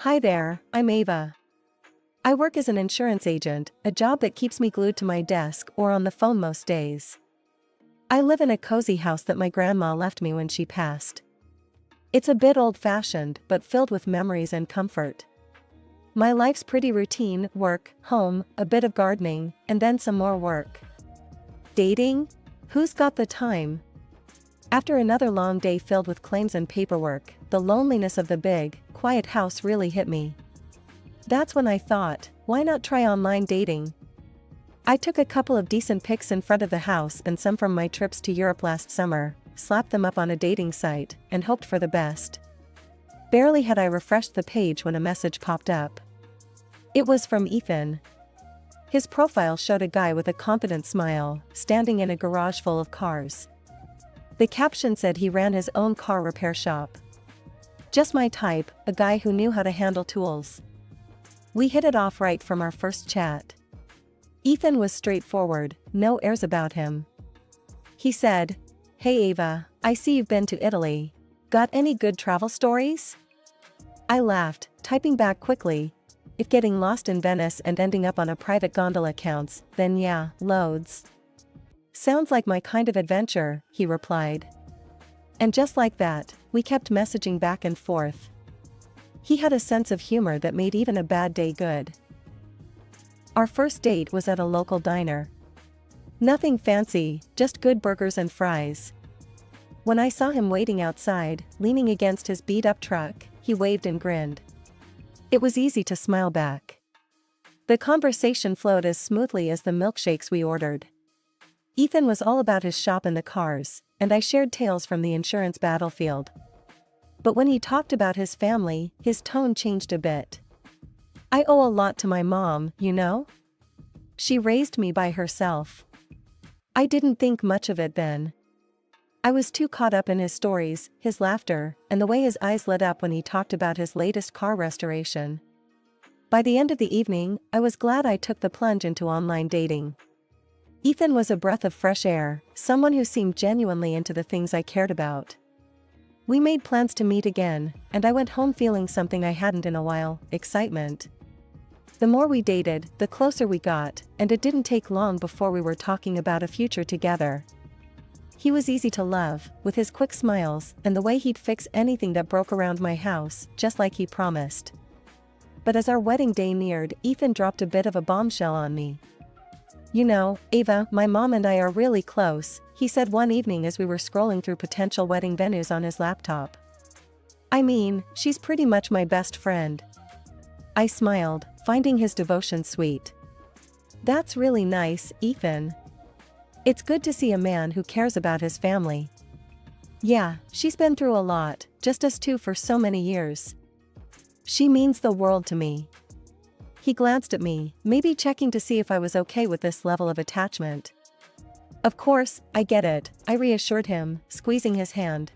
Hi there, I'm Ava. I work as an insurance agent, a job that keeps me glued to my desk or on the phone most days. I live in a cozy house that my grandma left me when she passed. It's a bit old-fashioned but filled with memories and comfort. My life's pretty routine: work, home, a bit of gardening, and then some more work. Dating? Who's got the time? After another long day filled with claims and paperwork, the loneliness of the big, quiet house really hit me. That's when I thought, why not try online dating? I took a couple of decent pics in front of the house and some from my trips to Europe last summer, slapped them up on a dating site, and hoped for the best. Barely had I refreshed the page when a message popped up. It was from Ethan. His profile showed a guy with a confident smile, standing in a garage full of cars. The caption said he ran his own car repair shop. Just my type, a guy who knew how to handle tools. We hit it off right from our first chat. Ethan was straightforward, no airs about him. He said, "Hey Ava, I see you've been to Italy. Got any good travel stories?" I laughed, typing back quickly, "If getting lost in Venice and ending up on a private gondola counts, then yeah, loads." "Sounds like my kind of adventure," he replied. And just like that, we kept messaging back and forth. He had a sense of humor that made even a bad day good. Our first date was at a local diner. Nothing fancy, just good burgers and fries. When I saw him waiting outside, leaning against his beat-up truck, he waved and grinned. It was easy to smile back. The conversation flowed as smoothly as the milkshakes we ordered. Ethan was all about his shop and the cars, and I shared tales from the insurance battlefield. But when he talked about his family, his tone changed a bit. "I owe a lot to my mom, you know? She raised me by herself." I didn't think much of it then. I was too caught up in his stories, his laughter, and the way his eyes lit up when he talked about his latest car restoration. By the end of the evening, I was glad I took the plunge into online dating. Ethan was a breath of fresh air, someone who seemed genuinely into the things I cared about. We made plans to meet again, and I went home feeling something I hadn't in a while: excitement. The more we dated, the closer we got, and it didn't take long before we were talking about a future together. He was easy to love, with his quick smiles and the way he'd fix anything that broke around my house, just like he promised. But as our wedding day neared, Ethan dropped a bit of a bombshell on me. "You know, Ava, my mom and I are really close," he said one evening as we were scrolling through potential wedding venues on his laptop. "I mean, she's pretty much my best friend." I smiled, finding his devotion sweet. "That's really nice, Ethan. It's good to see a man who cares about his family." "Yeah, she's been through a lot, just us two for so many years. She means the world to me." He glanced at me, maybe checking to see if I was okay with this level of attachment. "Of course, I get it," I reassured him, squeezing his hand.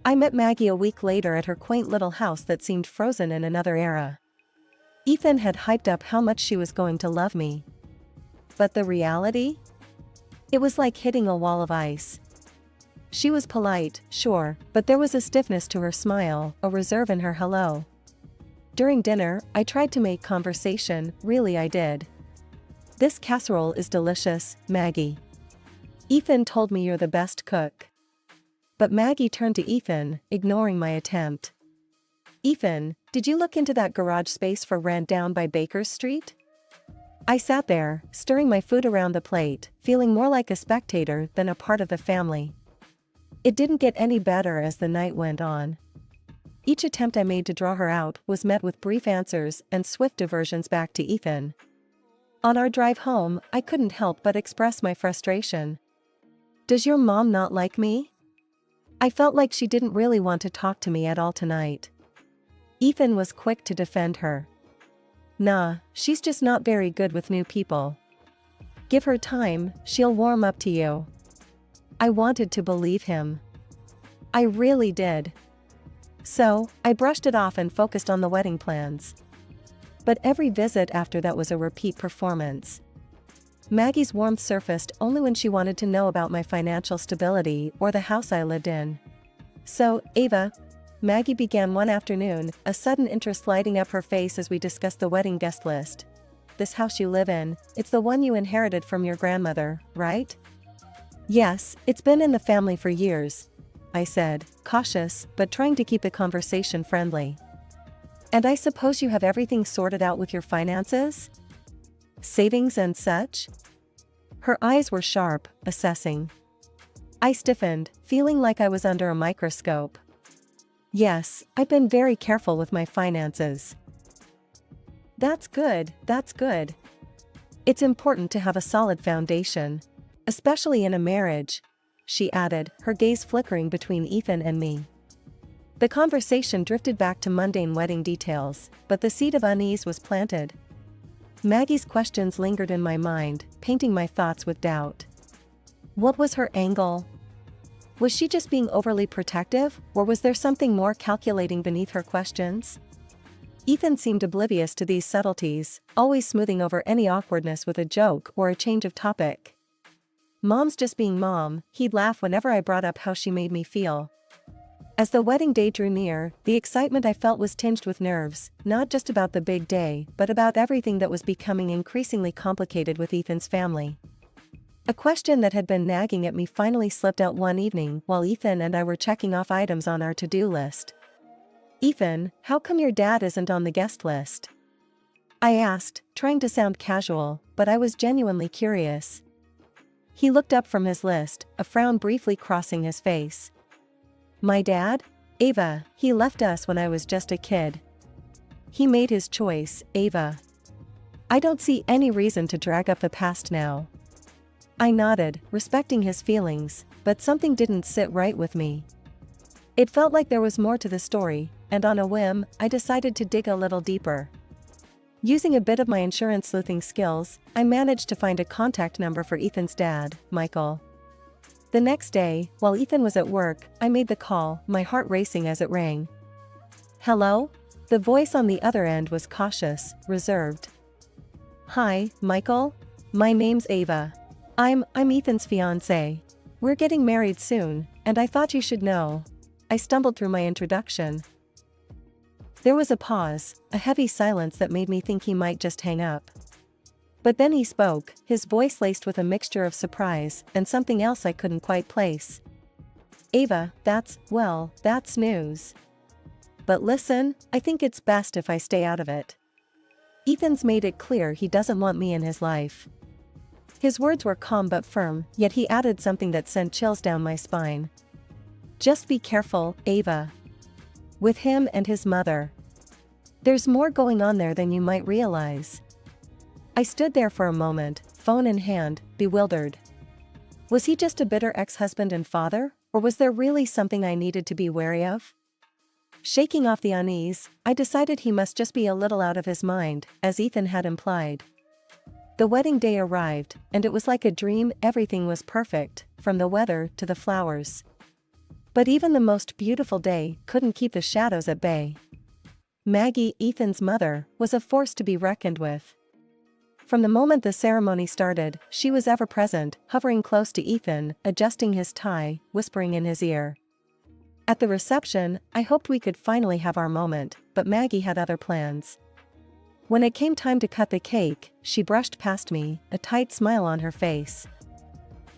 I met Maggie a week later at her quaint little house that seemed frozen in another era. Ethan had hyped up how much she was going to love me. But the reality? It was like hitting a wall of ice. She was polite, sure, but there was a stiffness to her smile, a reserve in her hello. During dinner, I tried to make conversation, really I did. "This casserole is delicious, Maggie. Ethan told me you're the best cook." But Maggie turned to Ethan, ignoring my attempt. "Ethan, did you look into that garage space for rent down by Baker Street?" I sat there, stirring my food around the plate, feeling more like a spectator than a part of the family. It didn't get any better as the night went on. Each attempt I made to draw her out was met with brief answers and swift diversions back to Ethan. On our drive home, I couldn't help but express my frustration. "Does your mom not like me?" I felt like she didn't really want to talk to me at all tonight. Ethan was quick to defend her. "Nah, she's just not very good with new people. Give her time, she'll warm up to you." I wanted to believe him. I really did. So, I brushed it off and focused on the wedding plans. But every visit after that was a repeat performance. Maggie's warmth surfaced only when she wanted to know about my financial stability or the house I lived in. "So, Ava, Maggie began one afternoon, a sudden interest lighting up her face as we discussed the wedding guest list. This house you live in, it's the one you inherited from your grandmother, right? Yes, it's been in the family for years, I said, cautious, but trying to keep the conversation friendly. And I suppose you have everything sorted out with your finances? Savings and such? Her eyes were sharp, assessing. I stiffened, feeling like I was under a microscope. Yes, I've been very careful with my finances. That's good, that's good. It's important to have a solid foundation, especially in a marriage, she added, her gaze flickering between Ethan and me. The conversation drifted back to mundane wedding details, but the seed of unease was planted. Maggie's questions lingered in my mind, painting my thoughts with doubt. What was her angle? Was she just being overly protective, or was there something more calculating beneath her questions? Ethan seemed oblivious to these subtleties, always smoothing over any awkwardness with a joke or a change of topic. Mom's just being mom, he'd laugh whenever I brought up how she made me feel. As the wedding day drew near, the excitement I felt was tinged with nerves, not just about the big day, but about everything that was becoming increasingly complicated with Ethan's family. A question that had been nagging at me finally slipped out one evening while Ethan and I were checking off items on our to-do list. Ethan, how come your dad isn't on the guest list? I asked, trying to sound casual, but I was genuinely curious. He looked up from his list, a frown briefly crossing his face. My dad? Ava, he left us when I was just a kid. He made his choice, Ava. I don't see any reason to drag up the past now. I nodded, respecting his feelings, but something didn't sit right with me. It felt like there was more to the story, and on a whim, I decided to dig a little deeper. Using a bit of my insurance sleuthing skills, I managed to find a contact number for Ethan's dad, Michael. The next day, while Ethan was at work, I made the call, my heart racing as it rang. Hello? The voice on the other end was cautious, reserved. Hi, Michael? My name's Ava. I'm Ethan's fiancée. We're getting married soon, and I thought you should know. I stumbled through my introduction. There was a pause, a heavy silence that made me think he might just hang up. But then he spoke, his voice laced with a mixture of surprise and something else I couldn't quite place. Ava, that's news. But listen, I think it's best if I stay out of it. Ethan's made it clear he doesn't want me in his life. His words were calm but firm, yet he added something that sent chills down my spine. Just be careful, Ava. With him and his mother. There's more going on there than you might realize. I stood there for a moment, phone in hand, bewildered. Was he just a bitter ex-husband and father, or was there really something I needed to be wary of? Shaking off the unease, I decided he must just be a little out of his mind, as Ethan had implied. The wedding day arrived, and it was like a dream. Everything was perfect, from the weather to the flowers. But even the most beautiful day couldn't keep the shadows at bay. Maggie, Ethan's mother, was a force to be reckoned with. From the moment the ceremony started, she was ever present, hovering close to Ethan, adjusting his tie, whispering in his ear. At the reception, I hoped we could finally have our moment, but Maggie had other plans. When it came time to cut the cake, she brushed past me, a tight smile on her face.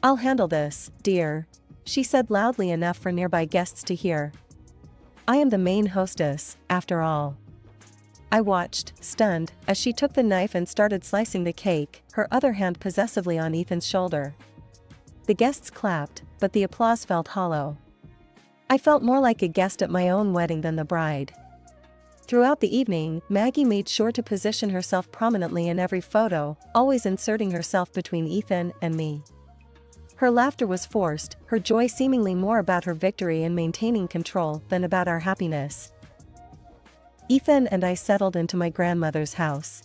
I'll handle this, dear, she said loudly enough for nearby guests to hear. I am the main hostess, after all. I watched, stunned, as she took the knife and started slicing the cake, her other hand possessively on Ethan's shoulder. The guests clapped, but the applause felt hollow. I felt more like a guest at my own wedding than the bride. Throughout the evening, Maggie made sure to position herself prominently in every photo, always inserting herself between Ethan and me. Her laughter was forced, her joy seemingly more about her victory in maintaining control than about our happiness. Ethan and I settled into my grandmother's house.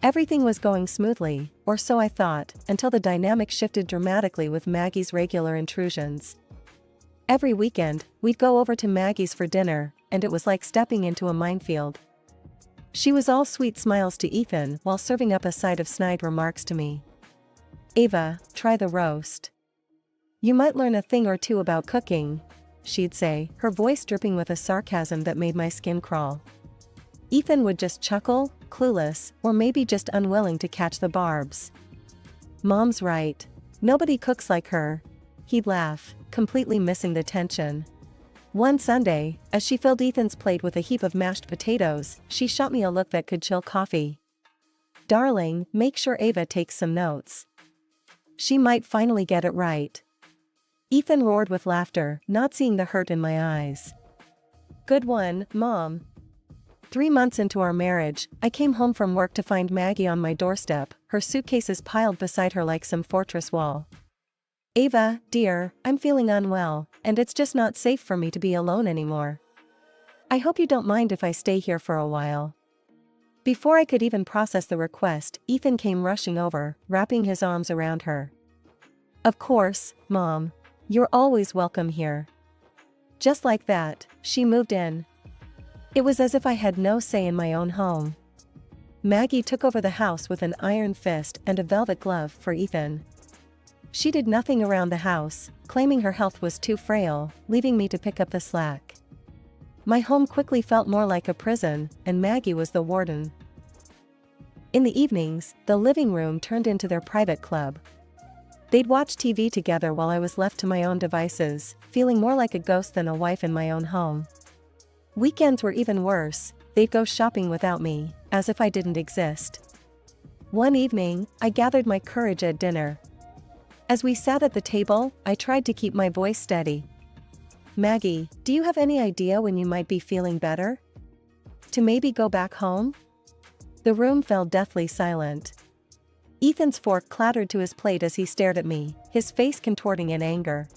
Everything was going smoothly, or so I thought, until the dynamic shifted dramatically with Maggie's regular intrusions. Every weekend, we'd go over to Maggie's for dinner, and it was like stepping into a minefield. She was all sweet smiles to Ethan while serving up a side of snide remarks to me. Ava, try the roast. You might learn a thing or two about cooking, she'd say, her voice dripping with a sarcasm that made my skin crawl. Ethan would just chuckle, clueless, or maybe just unwilling to catch the barbs. Mom's right. Nobody cooks like her. He'd laugh, completely missing the tension. One Sunday, as she filled Ethan's plate with a heap of mashed potatoes, she shot me a look that could chill coffee. Darling, make sure Ava takes some notes. She might finally get it right. Ethan roared with laughter, not seeing the hurt in my eyes. Good one, Mom. 3 months into our marriage, I came home from work to find Maggie on my doorstep, her suitcases piled beside her like some fortress wall. Ava, dear, I'm feeling unwell, and it's just not safe for me to be alone anymore. I hope you don't mind if I stay here for a while. Before I could even process the request, Ethan came rushing over, wrapping his arms around her. Of course, Mom. You're always welcome here. Just like that, she moved in. It was as if I had no say in my own home. Maggie took over the house with an iron fist and a velvet glove for Ethan. She did nothing around the house, claiming her health was too frail, leaving me to pick up the slack. My home quickly felt more like a prison, and Maggie was the warden. In the evenings, the living room turned into their private club. They'd watch TV together while I was left to my own devices, feeling more like a ghost than a wife in my own home. Weekends were even worse. They'd go shopping without me, as if I didn't exist. One evening, I gathered my courage at dinner. As we sat at the table, I tried to keep my voice steady. Maggie, do you have any idea when you might be feeling better? To maybe go back home? The room fell deathly silent. Ethan's fork clattered to his plate as he stared at me, his face contorting in anger.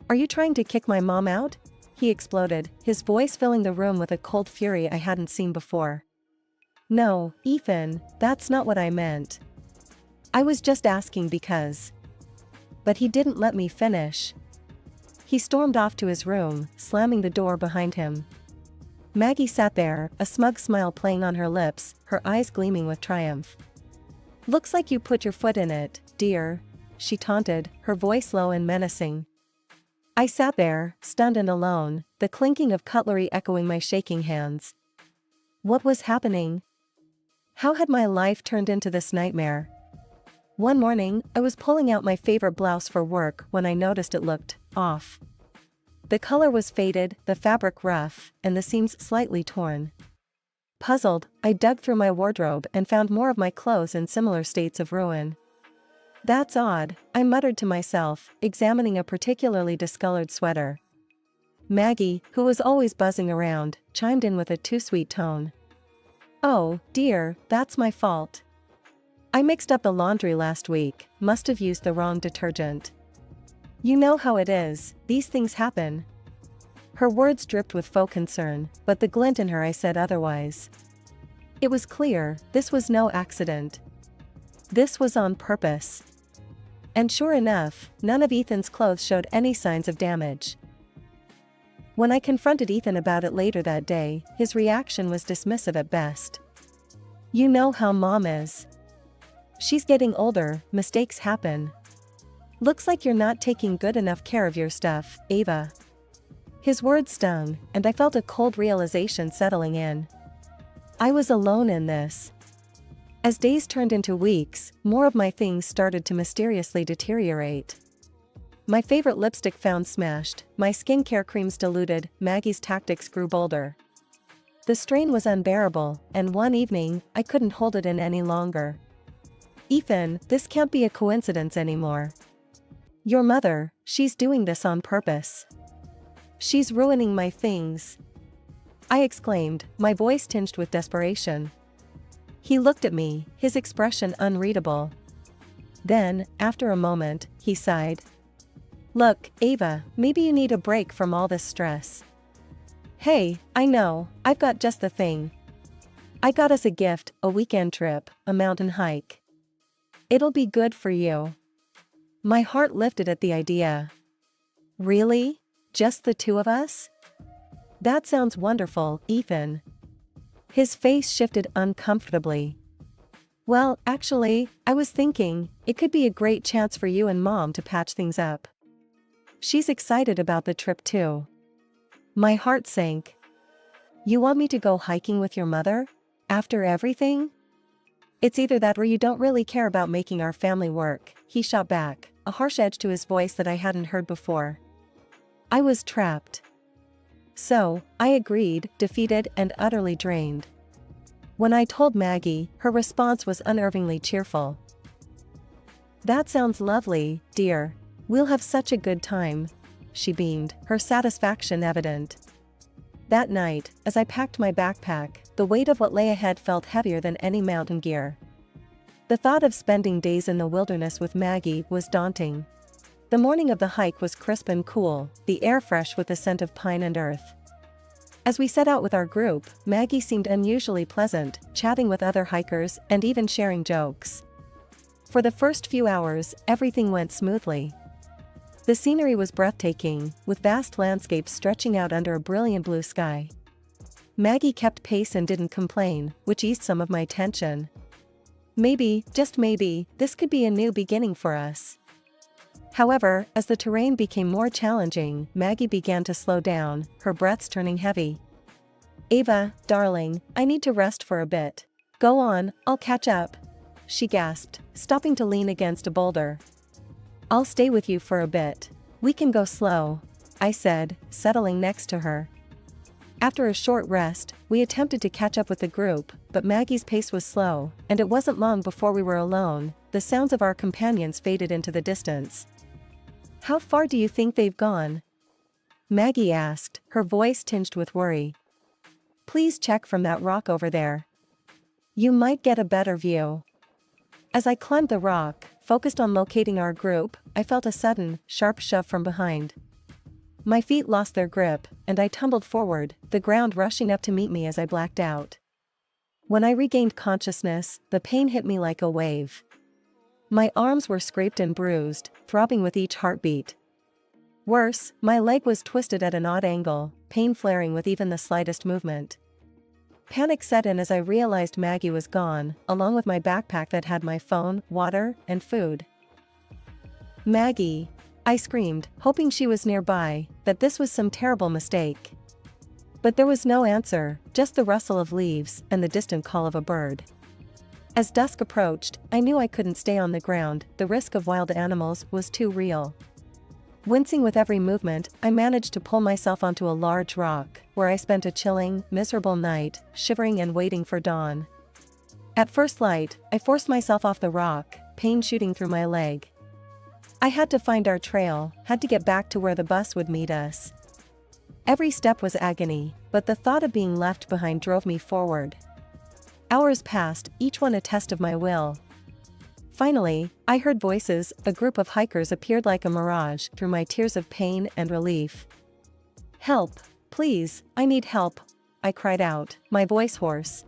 Are you trying to kick my mom out? He exploded, his voice filling the room with a cold fury I hadn't seen before. No, Ethan, that's not what I meant. I was just asking because. But he didn't let me finish. He stormed off to his room, slamming the door behind him. Maggie sat there, a smug smile playing on her lips, her eyes gleaming with triumph. Looks like you put your foot in it, dear, she taunted, her voice low and menacing. I sat there, stunned and alone, the clinking of cutlery echoing my shaking hands. What was happening? How had my life turned into this nightmare? One morning, I was pulling out my favorite blouse for work when I noticed it looked off. The color was faded, the fabric rough, and the seams slightly torn. Puzzled, I dug through my wardrobe and found more of my clothes in similar states of ruin. That's odd, I muttered to myself, examining a particularly discolored sweater. Maggie, who was always buzzing around, chimed in with a too-sweet tone. Oh, dear, that's my fault. I mixed up the laundry last week, must have used the wrong detergent. You know how it is, these things happen. Her words dripped with faux concern, but the glint in her eyes said otherwise. It was clear, this was no accident. This was on purpose. And sure enough, none of Ethan's clothes showed any signs of damage. When I confronted Ethan about it later that day, his reaction was dismissive at best. You know how Mom is. She's getting older, mistakes happen. Looks like you're not taking good enough care of your stuff, Ava. His words stung, and I felt a cold realization settling in. I was alone in this. As days turned into weeks, more of my things started to mysteriously deteriorate. My favorite lipstick found smashed, my skincare creams diluted, Maggie's tactics grew bolder. The strain was unbearable, and one evening, I couldn't hold it in any longer. Ethan, this can't be a coincidence anymore. Your mother, she's doing this on purpose. She's ruining my things. I exclaimed, my voice tinged with desperation. He looked at me, his expression unreadable. Then, after a moment, he sighed. Look, Ava, maybe you need a break from all this stress. Hey, I know, I've got just the thing. I got us a gift, a weekend trip, a mountain hike. It'll be good for you. My heart lifted at the idea. Really? Just the two of us? That sounds wonderful, Ethan. His face shifted uncomfortably. Well, actually, I was thinking, it could be a great chance for you and Mom to patch things up. She's excited about the trip too. My heart sank. You want me to go hiking with your mother? After everything? It's either that or you don't really care about making our family work, he shot back, a harsh edge to his voice that I hadn't heard before. I was trapped. So, I agreed, defeated and utterly drained. When I told Maggie, her response was unnervingly cheerful. That sounds lovely, dear. We'll have such a good time. She beamed, her satisfaction evident. That night, as I packed my backpack, the weight of what lay ahead felt heavier than any mountain gear. The thought of spending days in the wilderness with Maggie was daunting. The morning of the hike was crisp and cool, the air fresh with the scent of pine and earth. As we set out with our group, Maggie seemed unusually pleasant, chatting with other hikers and even sharing jokes. For the first few hours, everything went smoothly. The scenery was breathtaking, with vast landscapes stretching out under a brilliant blue sky. Maggie kept pace and didn't complain, which eased some of my tension. Maybe, just maybe, this could be a new beginning for us. However, as the terrain became more challenging, Maggie began to slow down, her breaths turning heavy. Ava, darling, I need to rest for a bit. Go on, I'll catch up. She gasped, stopping to lean against a boulder. I'll stay with you for a bit. We can go slow, I said, settling next to her. After a short rest, we attempted to catch up with the group, but Maggie's pace was slow, and it wasn't long before we were alone. The sounds of our companions faded into the distance. How far do you think they've gone? Maggie asked, her voice tinged with worry. Please check from that rock over there. You might get a better view. As I climbed the rock, focused on locating our group, I felt a sudden, sharp shove from behind. My feet lost their grip, and I tumbled forward, the ground rushing up to meet me as I blacked out. When I regained consciousness, the pain hit me like a wave. My arms were scraped and bruised, throbbing with each heartbeat. Worse, my leg was twisted at an odd angle, pain flaring with even the slightest movement. Panic set in as I realized Maggie was gone, along with my backpack that had my phone, water, and food. Maggie! I screamed, hoping she was nearby, that this was some terrible mistake. But there was no answer, just the rustle of leaves and the distant call of a bird. As dusk approached, I knew I couldn't stay on the ground, the risk of wild animals was too real. Wincing with every movement, I managed to pull myself onto a large rock, where I spent a chilling, miserable night, shivering and waiting for dawn. At first light, I forced myself off the rock, pain shooting through my leg. I had to find our trail, had to get back to where the bus would meet us. Every step was agony, but the thought of being left behind drove me forward. Hours passed, each one a test of my will. Finally, I heard voices. A group of hikers appeared like a mirage through my tears of pain and relief. Help, please, I need help, I cried out, my voice hoarse.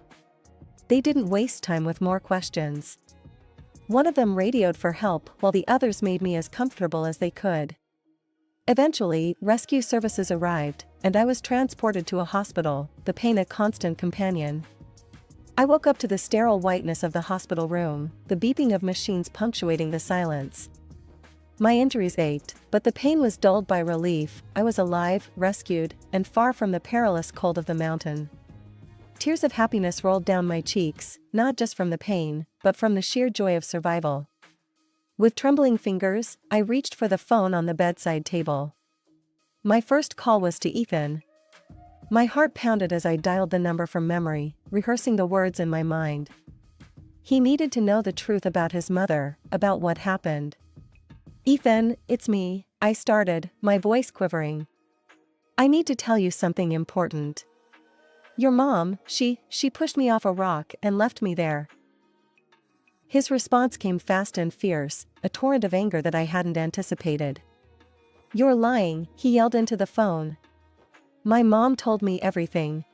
They didn't waste time with more questions. One of them radioed for help while the others made me as comfortable as they could. Eventually, rescue services arrived, and I was transported to a hospital, the pain a constant companion. I woke up to the sterile whiteness of the hospital room, the beeping of machines punctuating the silence. My injuries ached, but the pain was dulled by relief. I was alive, rescued, and far from the perilous cold of the mountain. Tears of happiness rolled down my cheeks, not just from the pain, but from the sheer joy of survival. With trembling fingers, I reached for the phone on the bedside table. My first call was to Ethan. My heart pounded as I dialed the number from memory, rehearsing the words in my mind. He needed to know the truth about his mother, about what happened. Ethan, it's me, I started, my voice quivering. I need to tell you something important. Your mom, she pushed me off a rock and left me there. His response came fast and fierce, a torrent of anger that I hadn't anticipated. You're lying, he yelled into the phone. My mom told me everything.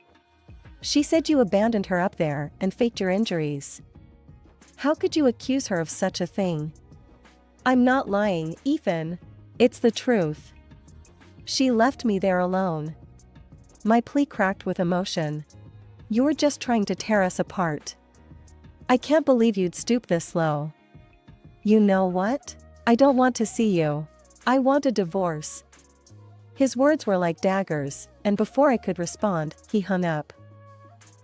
She said you abandoned her up there and faked your injuries. How could you accuse her of such a thing? I'm not lying, Ethan. It's the truth. She left me there alone. My plea cracked with emotion. You're just trying to tear us apart. I can't believe you'd stoop this low. You know what? I don't want to see you. I want a divorce. His words were like daggers, and before I could respond, he hung up.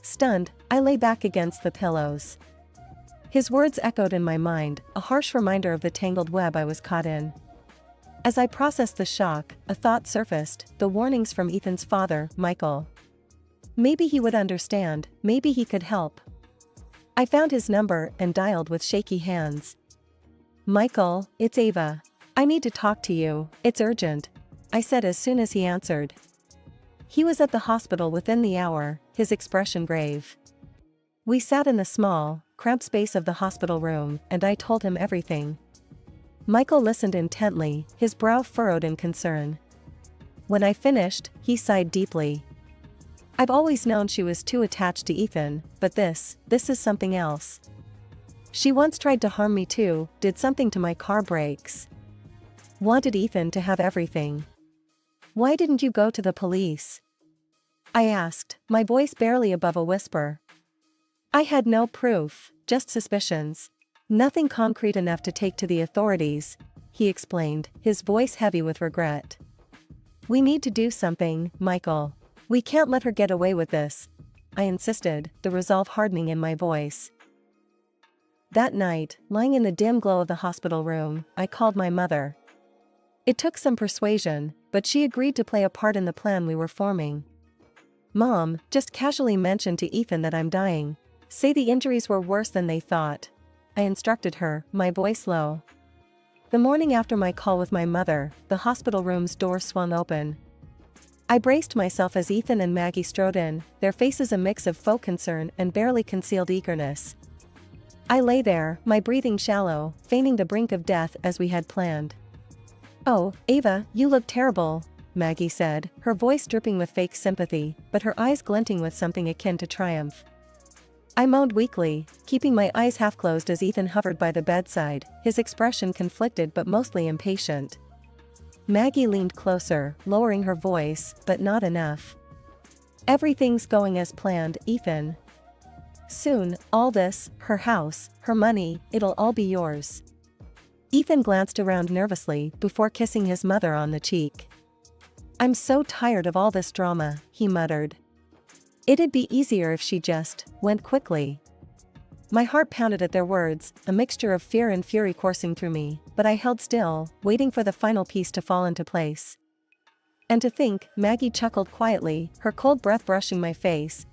Stunned, I lay back against the pillows. His words echoed in my mind, a harsh reminder of the tangled web I was caught in. As I processed the shock, a thought surfaced, the warnings from Ethan's father, Michael. Maybe he would understand, maybe he could help. I found his number and dialed with shaky hands. Michael, it's Ava. I need to talk to you, it's urgent, I said as soon as he answered. He was at the hospital within the hour, his expression grave. We sat in the small, cramped space of the hospital room, and I told him everything. Michael listened intently, his brow furrowed in concern. When I finished, he sighed deeply. I've always known she was too attached to Ethan, but this is something else. She once tried to harm me too, did something to my car brakes. Wanted Ethan to have everything. Why didn't you go to the police? I asked, my voice barely above a whisper. I had no proof, just suspicions. Nothing concrete enough to take to the authorities, he explained, his voice heavy with regret. We need to do something, Michael. We can't let her get away with this, I insisted, the resolve hardening in my voice. That night, lying in the dim glow of the hospital room, I called my mother. It took some persuasion, but she agreed to play a part in the plan we were forming. Mom, just casually mention to Ethan that I'm dying. Say the injuries were worse than they thought, I instructed her, my voice low. The morning after my call with my mother, the hospital room's door swung open. I braced myself as Ethan and Maggie strode in, their faces a mix of faux concern and barely concealed eagerness. I lay there, my breathing shallow, feigning the brink of death as we had planned. Oh, Ava, you look terrible, Maggie said, her voice dripping with fake sympathy, but her eyes glinting with something akin to triumph. I moaned weakly, keeping my eyes half closed as Ethan hovered by the bedside, his expression conflicted but mostly impatient. Maggie leaned closer, lowering her voice, but not enough. Everything's going as planned, Ethan. Soon, all this, her house, her money, it'll all be yours. Ethan glanced around nervously before kissing his mother on the cheek. I'm so tired of all this drama, he muttered. It'd be easier if she just went quickly. My heart pounded at their words, a mixture of fear and fury coursing through me, but I held still, waiting for the final piece to fall into place. And to think, Maggie chuckled quietly, her cold breath brushing my face.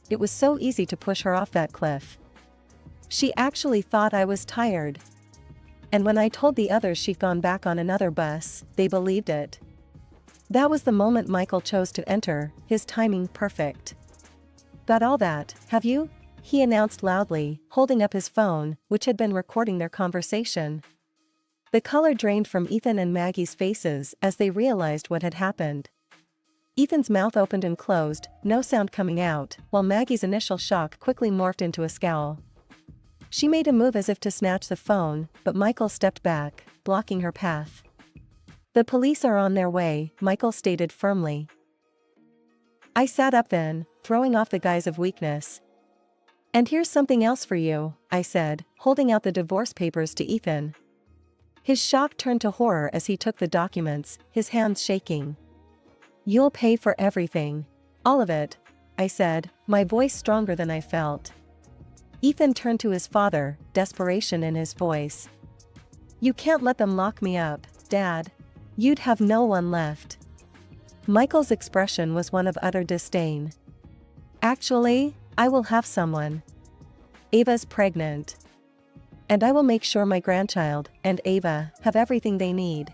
It was so easy to push her off that cliff. She actually thought I was tired. And when I told the others she'd gone back on another bus, they believed it. That was the moment Michael chose to enter, his timing perfect. Got all that, have you? He announced loudly, holding up his phone, which had been recording their conversation. The color drained from Ethan and Maggie's faces as they realized what had happened. Ethan's mouth opened and closed, no sound coming out, while Maggie's initial shock quickly morphed into a scowl. She made a move as if to snatch the phone, but Michael stepped back, blocking her path. The police are on their way, Michael stated firmly. I sat up then, throwing off the guise of weakness. And here's something else for you, I said, holding out the divorce papers to Ethan. His shock turned to horror as he took the documents, his hands shaking. You'll pay for everything. All of it, I said, my voice stronger than I felt. Ethan turned to his father, desperation in his voice. You can't let them lock me up, Dad. You'd have no one left. Michael's expression was one of utter disdain. Actually, I will have someone. Ava's pregnant. And I will make sure my grandchild and Ava have everything they need.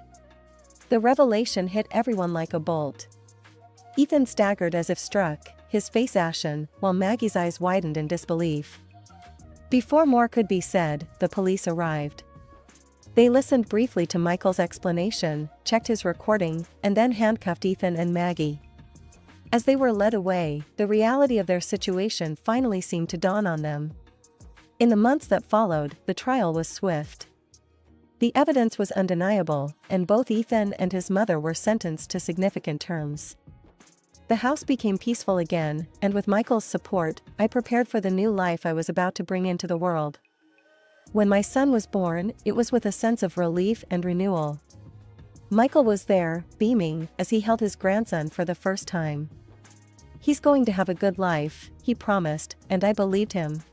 The revelation hit everyone like a bolt. Ethan staggered as if struck, his face ashen, while Maggie's eyes widened in disbelief. Before more could be said, the police arrived. They listened briefly to Michael's explanation, checked his recording, and then handcuffed Ethan and Maggie. As they were led away, the reality of their situation finally seemed to dawn on them. In the months that followed, the trial was swift. The evidence was undeniable, and both Ethan and his mother were sentenced to significant terms. The house became peaceful again, and with Michael's support, I prepared for the new life I was about to bring into the world. When my son was born, it was with a sense of relief and renewal. Michael was there, beaming, as he held his grandson for the first time. "He's going to have a good life," he promised, and I believed him.